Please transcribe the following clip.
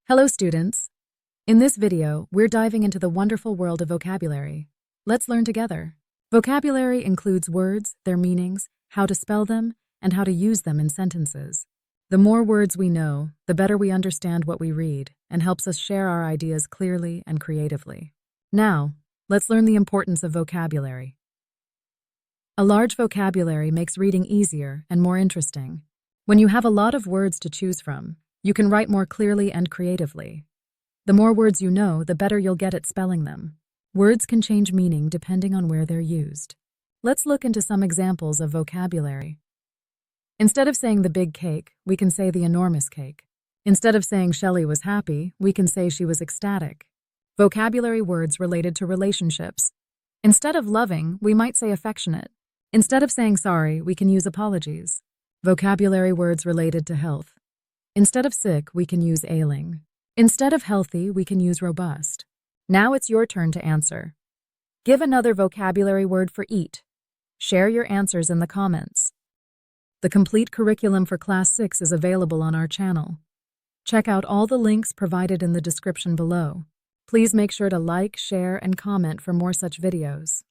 Hello, students. In this video, we're diving into the wonderful world of vocabulary. Let's learn together. Vocabulary includes words, their meanings, how to spell them, and how to use them in sentences. The more words we know, the better we understand what we read, and helps us share our ideas clearly and creatively. Now, let's learn the importance of vocabulary. A large vocabulary makes reading easier and more interesting. When you have a lot of words to choose from, you can write more clearly and creatively. The more words you know, the better you'll get at spelling them. Words can change meaning depending on where they're used. Let's look into some examples of vocabulary. Instead of saying the big cake, we can say the enormous cake. Instead of saying Shelley was happy, we can say she was ecstatic. Vocabulary words related to relationships. Instead of loving, we might say affectionate. Instead of saying sorry, we can use apologies. Vocabulary words related to health. Instead of sick, we can use ailing. Instead of healthy, we can use robust. Now it's your turn to answer. Give another vocabulary word for eat. Share your answers in the comments. The complete curriculum for Class 6 is available on our channel. Check out all the links provided in the description below. Please make sure to like, share, and comment for more such videos.